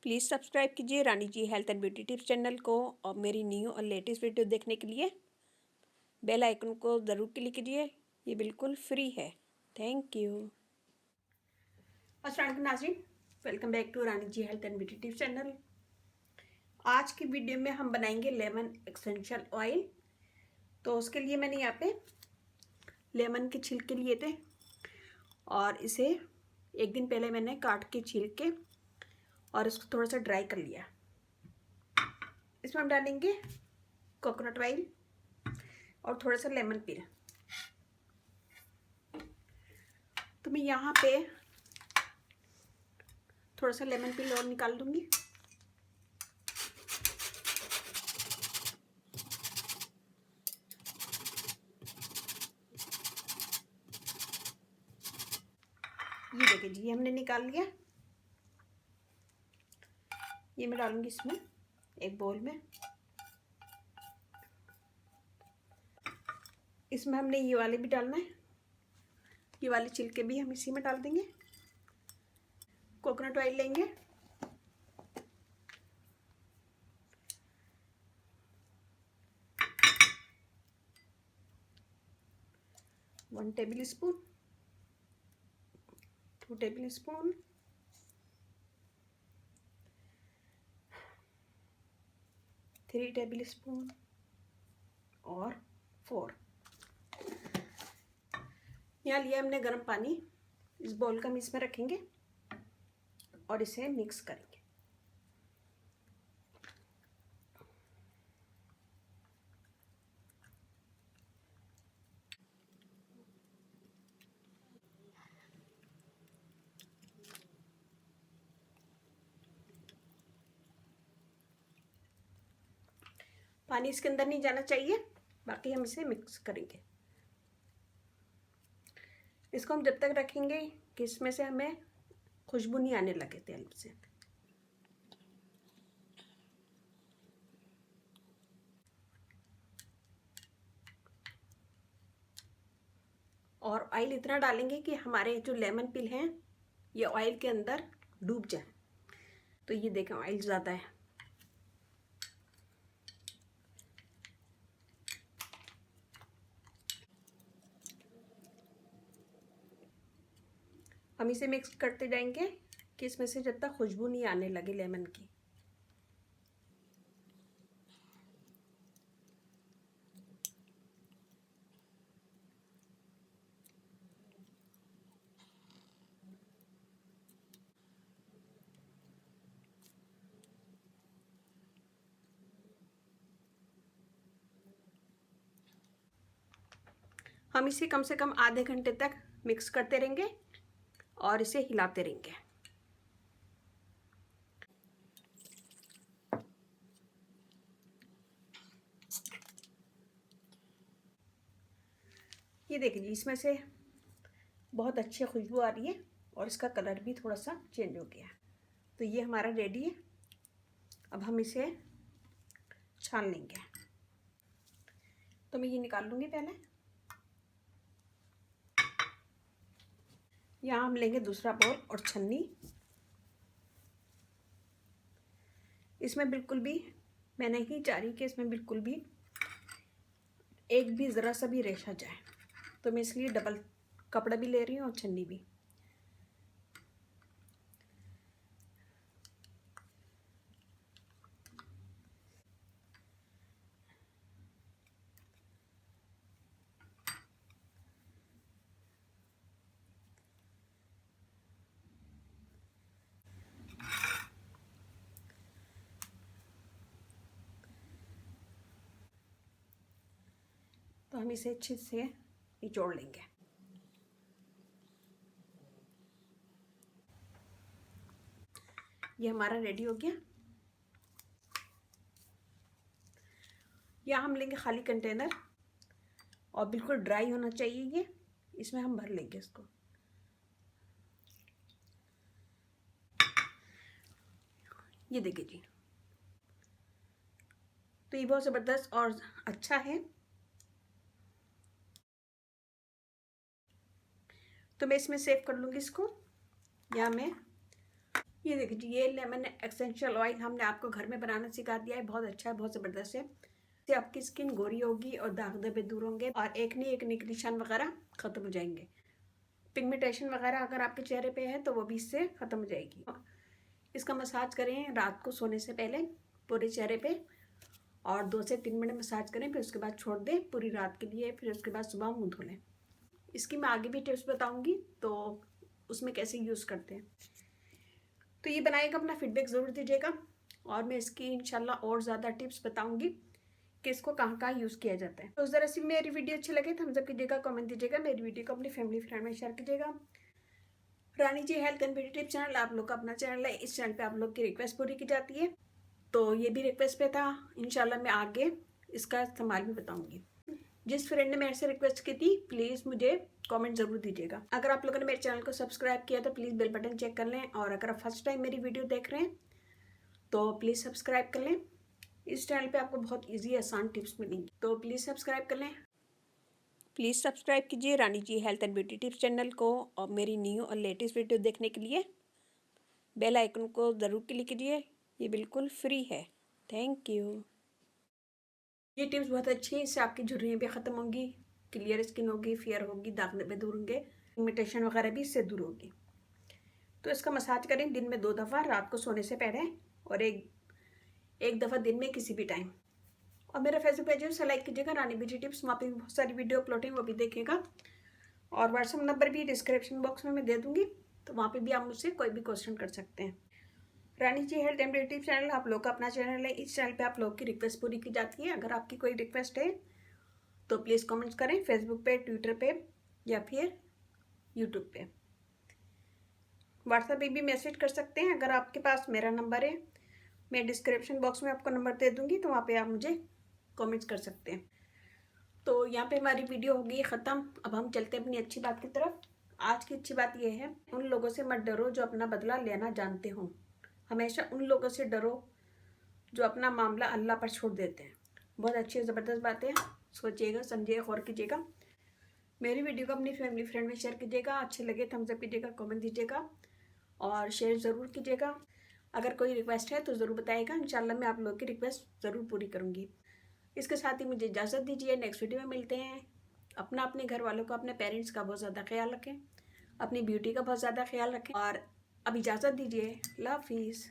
Please subscribe कीजिए Rani ji health and beauty tips channel को और मेरी न्यू और लेटेस्ट वीडियो देखने के लिए बेल आइकन को ज़रूर क्लिक कीजिए। ये बिल्कुल फ्री है। Thank you. अस्सलाम वालेकुम नाज़रीन, welcome back to Rani ji health and beauty tips channel. आज की वीडियो में हम बनाएंगे लेमन एसेंशियल ऑयल। तो उसके लिए मैंने यहाँ पे लेमन के छिलके लिए थे और इसे एक दिन पहले मैंने काट के छील के और इसको थोड़ा सा ड्राई कर लिया। इसमें हम डालेंगे कोकोनट ऑयल और थोड़ा सा लेमन पील। तो मैं यहाँ पे थोड़ा सा लेमन पील और निकाल दूंगी। ये देखिए जी, हमने निकाल लिया। ये मैं डालूंगी इसमें एक बोल में। इसमें हमने ये वाले भी डालना है, ये वाले छिलके भी हम इसी में डाल देंगे। कोकोनट ऑयल लेंगे, one table spoon, 2 table spoon, 3 table spoon और 4। यहाँ लिया हमने गर्म पानी। इस बाउल का हम इसमें रखेंगे और इसे मिक्स करेंगे। पानी इसके अंदर नहीं जाना चाहिए, बाकी हम इसे मिक्स करेंगे। इसको हम जब तक रखेंगे कि इसमें से हमें खुशबू नहीं आने लगे तेल से। और ऑयल इतना डालेंगे कि हमारे जो लेमन पील हैं ये ऑयल के अंदर डूब जाए। तो ये देखें ऑयल ज़्यादा है। हम इसे मिक्स करते जाएंगे कि इसमें से जब तक खुशबू नहीं आने लगे लेमन की। हम इसे कम से कम आधे घंटे तक मिक्स करते रहेंगे और इसे हिलाते रहेंगे। ये देखिए जी, इसमें से बहुत अच्छी खुशबू आ रही है और इसका कलर भी थोड़ा सा चेंज हो गया। तो ये हमारा रेडी है। अब हम इसे छान लेंगे। तो मैं ये निकाल लूँगी पहले। यहाँ हम लेंगे दूसरा बाउल और छन्नी। इसमें बिल्कुल भी मैं नहीं चाह रही कि इसमें बिल्कुल भी एक भी ज़रा सा भी रेशा जाए, तो मैं इसलिए डबल कपड़ा भी ले रही हूँ और छन्नी भी। तो हम इसे अच्छे से निचोड़ लेंगे। ये हमारा रेडी हो गया। या हम लेंगे खाली कंटेनर और बिल्कुल ड्राई होना चाहिए ये। इसमें हम भर लेंगे इसको। ये देखिए जी, तो ये बहुत ज़बरदस्त और अच्छा है। तो मैं इसमें सेव कर लूँगी इसको। या मैं ये देखिए जी, ये लेमन एसेंशियल ऑयल हमने आपको घर में बनाना सिखा दिया है। बहुत अच्छा है, बहुत ज़बरदस्त है। इससे आपकी स्किन गोरी होगी और दाग धब्बे दूर होंगे और एक निशान वगैरह ख़त्म हो जाएंगे। पिगमेंटेशन वगैरह अगर आपके चेहरे पे है तो वो भी इससे ख़त्म हो जाएगी। इसका मसाज करें रात को सोने से पहले पूरे चेहरे पे और 2 से 3 मिनट मसाज करें, फिर उसके बाद छोड़ दें पूरी रात के लिए। फिर उसके बाद सुबह मुँह धो लें। इसकी मैं आगे भी टिप्स बताऊँगी तो उसमें कैसे यूज़ करते हैं। तो ये बनाएगा, अपना फीडबैक ज़रूर दीजिएगा और मैं इसकी इंशाल्लाह और ज़्यादा टिप्स बताऊँगी कि इसको कहाँ कहाँ यूज़ किया जाता है। तो ज़रा सी मेरी वीडियो अच्छी लगे तो थम्स अप कीजिएगा, कमेंट दीजिएगा, मेरी वीडियो को अपनी फैमिली फ्रेंड में शेयर कीजिएगा। Rani ji health and beauty tips channel आप लोग का अपना चैनल है। इस चैनल पे आप लोग की रिक्वेस्ट पूरी की जाती है। तो ये भी रिक्वेस्ट पे था, इंशाल्लाह मैं आगे इसका इस्तेमाल भी बताऊँगी। जिस फ्रेंड ने मेरे से रिक्वेस्ट की थी प्लीज़ मुझे कमेंट ज़रूर दीजिएगा। अगर आप लोगों ने मेरे चैनल को सब्सक्राइब किया तो प्लीज़ बेल बटन चेक कर लें, और अगर आप फर्स्ट टाइम मेरी वीडियो देख रहे हैं तो प्लीज़ सब्सक्राइब कर लें। इस चैनल पे आपको बहुत इजी आसान टिप्स मिलेंगी, तो प्लीज़ सब्सक्राइब कर लें। प्लीज़ सब्सक्राइब कीजिए Rani ji health and beauty tips channel को, और मेरी न्यू और लेटेस्ट वीडियो देखने के लिए बेल आइकन को ज़रूर क्लिक कीजिए। ये बिल्कुल फ्री है। Thank you. ये टिप्स बहुत अच्छी है, इससे आपकी झुर्रियाँ भी ख़त्म होंगी, क्लियर स्किन होगी, फेयर होगी, दाग धब्बे दूर होंगे, पिगमेंटेशन वगैरह भी इससे दूर होगी। तो इसका मसाज करें दिन में 2 दफ़ा, रात को सोने से पहले, और एक दफ़ा दिन में किसी भी टाइम। और मेरा फेसबुक पेज है उसे लाइक कीजिएगा, रानी ब्यूटी टिप्स, वहाँ पे बहुत सारी वीडियो अपलोड है, वो भी देखिएगा। और व्हाट्सअप नंबर भी डिस्क्रिप्शन बॉक्स में मैं दे दूँगी, तो वहाँ पे भी आप मुझसे कोई भी क्वेश्चन कर सकते हैं। रानी ji health and beauty channel आप लोग का अपना चैनल है। इस चैनल पे आप लोग की रिक्वेस्ट पूरी की जाती है। अगर आपकी कोई रिक्वेस्ट है तो प्लीज़ कमेंट्स करें फेसबुक पे, ट्विटर पे या फिर यूट्यूब पे। व्हाट्सएप पे भी मैसेज कर सकते हैं। अगर आपके पास मेरा नंबर है, मैं डिस्क्रिप्शन बॉक्स में आपको नंबर दे दूँगी, तो वहाँ पे आप मुझे कमेंट्स कर सकते हैं। तो यहाँ पे हमारी वीडियो हो गई ख़त्म। अब हम चलते हैं अपनी अच्छी बात की तरफ। आज की अच्छी बात यह है, उन लोगों से मत डरो जो अपना बदला लेना जानते हो। हमेशा उन लोगों से डरो जो अपना मामला अल्लाह पर छोड़ देते हैं। बहुत अच्छी ज़बरदस्त बातें हैं, सोचिएगा, समझिएगा, गौर कीजिएगा। मेरी वीडियो को अपनी फैमिली फ्रेंड में शेयर कीजिएगा। अच्छे लगे थम्स अप कीजिएगा, कमेंट दीजिएगा और शेयर ज़रूर कीजिएगा। अगर कोई रिक्वेस्ट है तो ज़रूर बताइएगा, इंशाल्लाह मैं आप लोगों की रिक्वेस्ट ज़रूर पूरी करूँगी। इसके साथ ही मुझे इजाज़त दीजिए, नेक्स्ट वीडियो में मिलते हैं। अपने घर वालों का, अपने पेरेंट्स का बहुत ज़्यादा ख्याल रखें, अपनी ब्यूटी का बहुत ज़्यादा ख्याल रखें, और अब इजाज़त दीजिए। अल्लाह हाफिज़।